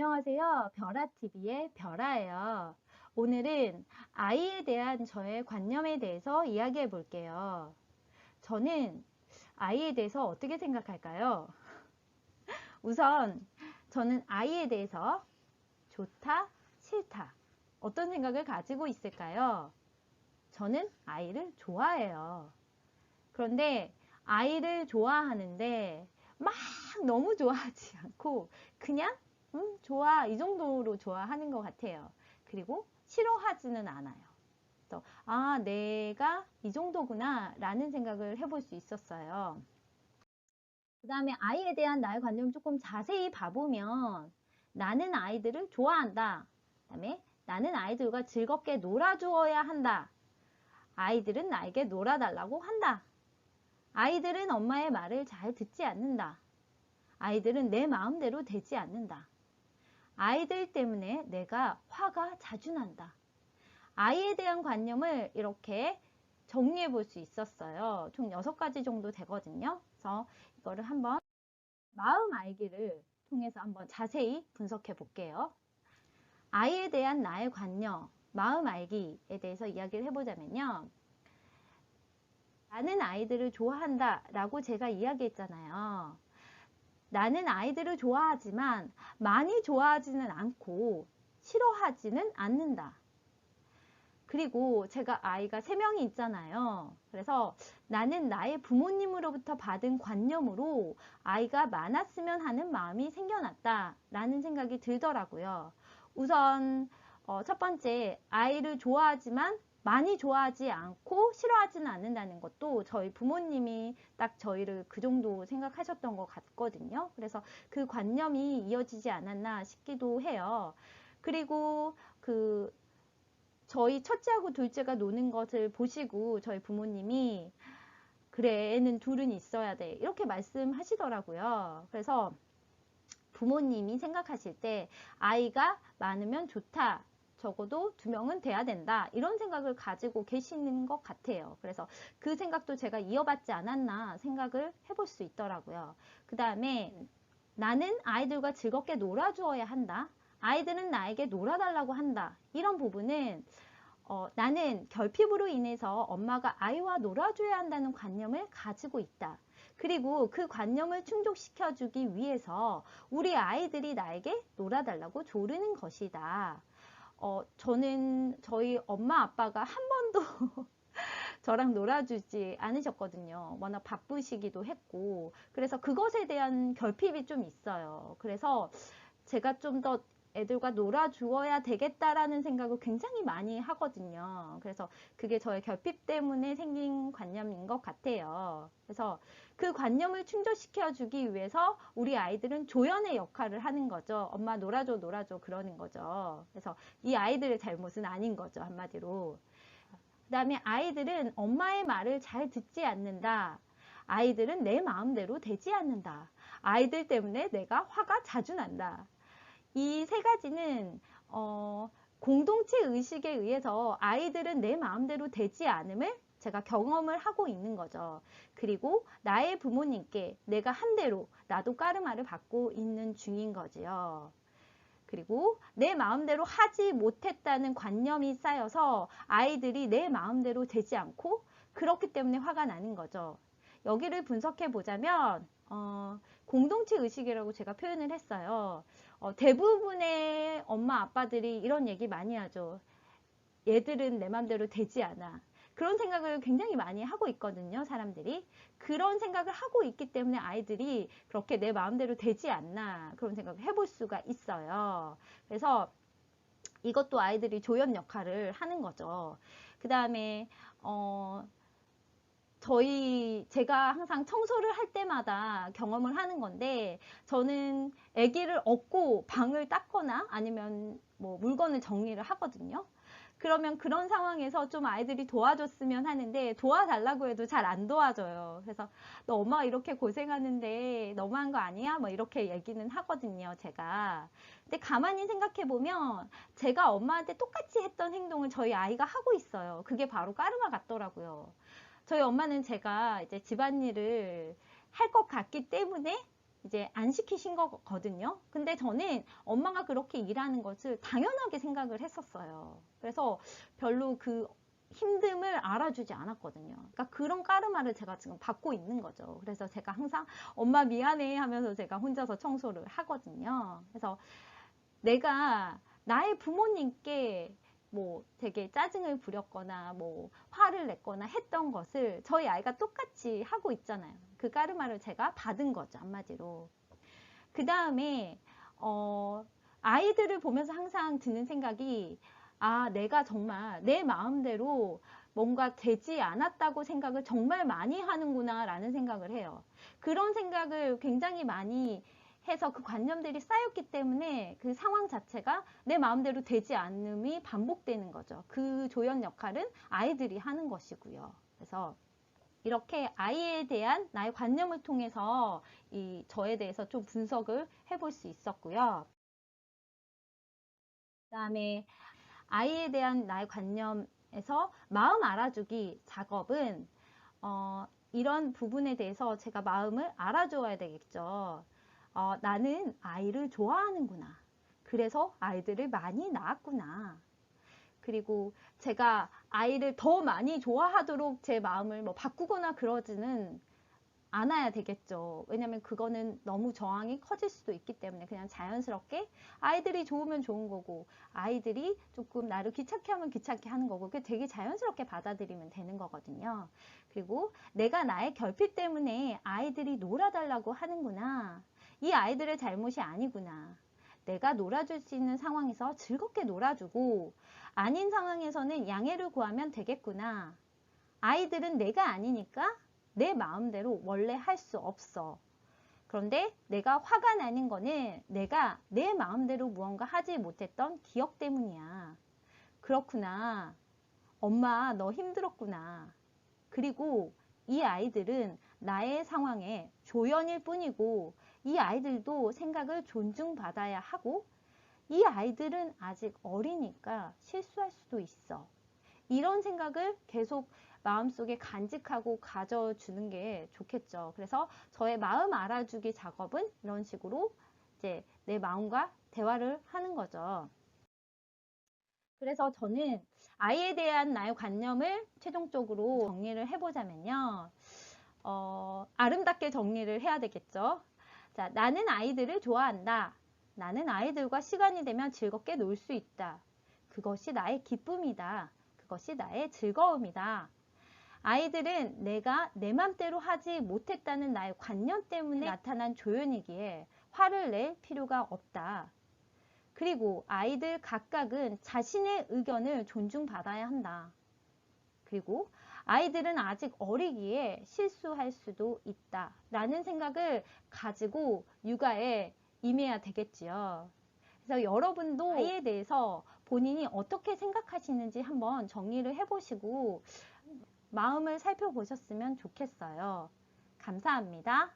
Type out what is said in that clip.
안녕하세요. 별아TV의 별아예요. 오늘은 아이에 대한 저의 관념에 대해서 이야기해 볼게요. 저는 아이에 대해서 어떻게 생각할까요? 우선 저는 아이에 대해서 좋다, 싫다. 어떤 생각을 가지고 있을까요? 저는 아이를 좋아해요. 그런데 아이를 좋아하는데 막 너무 좋아하지 않고 그냥 좋아 이 정도로 좋아하는 것 같아요. 그리고 싫어하지는 않아요. 그래서 아 내가 이 정도구나 라는 생각을 해볼 수 있었어요. 그 다음에 아이에 대한 나의 관념을 조금 자세히 봐보면 나는 아이들을 좋아한다. 그 다음에 나는 아이들과 즐겁게 놀아주어야 한다. 아이들은 나에게 놀아달라고 한다. 아이들은 엄마의 말을 잘 듣지 않는다. 아이들은 내 마음대로 되지 않는다. 아이들 때문에 내가 화가 자주 난다. 아이에 대한 관념을 이렇게 정리해 볼 수 있었어요. 총 6가지 정도 되거든요. 그래서 이거를 한번 마음 알기를 통해서 한번 자세히 분석해 볼게요. 아이에 대한 나의 관념, 마음 알기에 대해서 이야기를 해보자면요. 나는 아이들을 좋아한다 라고 제가 이야기했잖아요. 나는 아이들을 좋아하지만 많이 좋아하지는 않고 싫어하지는 않는다. 그리고 제가 아이가 3명이 있잖아요. 그래서 나는 나의 부모님으로부터 받은 관념으로 아이가 많았으면 하는 마음이 생겨났다 라는 생각이 들더라고요. 우선 첫 번째, 아이를 좋아하지만 많이 좋아하지 않고 싫어하지는 않는다는 것도 저희 부모님이 딱 저희를 그 정도 생각하셨던 것 같거든요. 그래서 그 관념이 이어지지 않았나 싶기도 해요. 그리고 저희 첫째하고 둘째가 노는 것을 보시고 저희 부모님이 그래 애는 둘은 있어야 돼 이렇게 말씀하시더라고요. 그래서 부모님이 생각하실 때 아이가 많으면 좋다. 적어도 2명은 돼야 된다. 이런 생각을 가지고 계시는 것 같아요. 그래서 그 생각도 제가 이어받지 않았나 생각을 해볼 수 있더라고요. 그 다음에 나는 아이들과 즐겁게 놀아주어야 한다. 아이들은 나에게 놀아달라고 한다. 이런 부분은 나는 결핍으로 인해서 엄마가 아이와 놀아줘야 한다는 관념을 가지고 있다. 그리고 그 관념을 충족시켜주기 위해서 우리 아이들이 나에게 놀아달라고 조르는 것이다. 저는 저희 엄마 아빠가 한 번도 저랑 놀아주지 않으셨거든요. 워낙 바쁘시기도 했고. 그래서 그것에 대한 결핍이 좀 있어요. 그래서 제가 좀 더 애들과 놀아주어야 되겠다라는 생각을 굉장히 많이 하거든요. 그래서 그게 저의 결핍 때문에 생긴 관념인 것 같아요. 그래서 그 관념을 충족시켜주기 위해서 우리 아이들은 조연의 역할을 하는 거죠. 엄마 놀아줘, 놀아줘 그러는 거죠. 그래서 이 아이들의 잘못은 아닌 거죠. 한마디로. 그 다음에 아이들은 엄마의 말을 잘 듣지 않는다. 아이들은 내 마음대로 되지 않는다. 아이들 때문에 내가 화가 자주 난다. 이 3가지는 공동체 의식에 의해서 아이들은 내 마음대로 되지 않음을 제가 경험을 하고 있는 거죠. 그리고 나의 부모님께 내가 한 대로 나도 까르마를 받고 있는 중인 거지요. 그리고 내 마음대로 하지 못했다는 관념이 쌓여서 아이들이 내 마음대로 되지 않고 그렇기 때문에 화가 나는 거죠. 여기를 분석해 보자면 공동체 의식이라고 제가 표현을 했어요. 대부분의 엄마 아빠들이 이런 얘기 많이 하죠. 얘들은 내 맘대로 되지 않아. 그런 생각을 굉장히 많이 하고 있거든요, 사람들이. 그런 생각을 하고 있기 때문에 아이들이 그렇게 내 마음대로 되지 않나 그런 생각을 해볼 수가 있어요. 그래서 이것도 아이들이 조연 역할을 하는 거죠. 그 다음에 제가 항상 청소를 할 때마다 경험을 하는 건데, 저는 아기를 업고 방을 닦거나 아니면 뭐 물건을 정리를 하거든요. 그러면 그런 상황에서 좀 아이들이 도와줬으면 하는데, 도와달라고 해도 잘 안 도와줘요. 그래서 너 엄마가 이렇게 고생하는데 너무한 거 아니야? 뭐 이렇게 얘기는 하거든요, 제가. 근데 가만히 생각해 보면 제가 엄마한테 똑같이 했던 행동을 저희 아이가 하고 있어요. 그게 바로 까르마 같더라고요. 저희 엄마는 제가 이제 집안일을 할 것 같기 때문에 이제 안 시키신 거거든요. 근데 저는 엄마가 그렇게 일하는 것을 당연하게 생각을 했었어요. 그래서 별로 그 힘듦을 알아주지 않았거든요. 그러니까 그런 까르마를 제가 지금 받고 있는 거죠. 그래서 제가 항상 엄마 미안해 하면서 제가 혼자서 청소를 하거든요. 그래서 내가 나의 부모님께 뭐 되게 짜증을 부렸거나 뭐 화를 냈거나 했던 것을 저희 아이가 똑같이 하고 있잖아요. 그 까르마를 제가 받은 거죠, 한마디로. 그 다음에 아이들을 보면서 항상 드는 생각이, 아, 내가 정말 내 마음대로 뭔가 되지 않았다고 생각을 정말 많이 하는구나 라는 생각을 해요. 그런 생각을 굉장히 많이 해서 그 관념들이 쌓였기 때문에 그 상황 자체가 내 마음대로 되지 않음이 반복되는 거죠. 그 조연 역할은 아이들이 하는 것이고요. 그래서 이렇게 아이에 대한 나의 관념을 통해서 이 저에 대해서 좀 분석을 해볼 수 있었고요. 그다음에 아이에 대한 나의 관념에서 마음 알아주기 작업은 이런 부분에 대해서 제가 마음을 알아줘야 되겠죠. 나는 아이를 좋아하는구나. 그래서 아이들을 많이 낳았구나. 그리고 제가 아이를 더 많이 좋아하도록 제 마음을 뭐 바꾸거나 그러지는 않아야 되겠죠. 왜냐면 그거는 너무 저항이 커질 수도 있기 때문에 그냥 자연스럽게 아이들이 좋으면 좋은 거고 아이들이 조금 나를 귀찮게 하면 귀찮게 하는 거고 그게 되게 자연스럽게 받아들이면 되는 거거든요. 그리고 내가 나의 결핍 때문에 아이들이 놀아달라고 하는구나. 이 아이들의 잘못이 아니구나. 내가 놀아줄 수 있는 상황에서 즐겁게 놀아주고 아닌 상황에서는 양해를 구하면 되겠구나. 아이들은 내가 아니니까 내 마음대로 원래 할 수 없어. 그런데 내가 화가 나는 거는 내가 내 마음대로 무언가 하지 못했던 기억 때문이야. 그렇구나. 엄마, 너 힘들었구나. 그리고 이 아이들은 나의 상황에 조연일 뿐이고 이 아이들도 생각을 존중받아야 하고 이 아이들은 아직 어리니까 실수할 수도 있어. 이런 생각을 계속 마음속에 간직하고 가져주는 게 좋겠죠. 그래서 저의 마음 알아주기 작업은 이런 식으로 이제 내 마음과 대화를 하는 거죠. 그래서 저는 아이에 대한 나의 관념을 최종적으로 정리를 해보자면요. 아름답게 정리를 해야 되겠죠. 자, 나는 아이들을 좋아한다. 나는 아이들과 시간이 되면 즐겁게 놀 수 있다. 그것이 나의 기쁨이다. 그것이 나의 즐거움이다. 아이들은 내가 내 맘대로 하지 못했다는 나의 관념 때문에 나타난 조연이기에 화를 낼 필요가 없다. 그리고 아이들 각각은 자신의 의견을 존중받아야 한다. 그리고 아이들은 아직 어리기에 실수할 수도 있다. 라는 생각을 가지고 육아에 임해야 되겠지요. 그래서 여러분도 아이에 대해서 본인이 어떻게 생각하시는지 한번 정리를 해보시고 마음을 살펴보셨으면 좋겠어요. 감사합니다.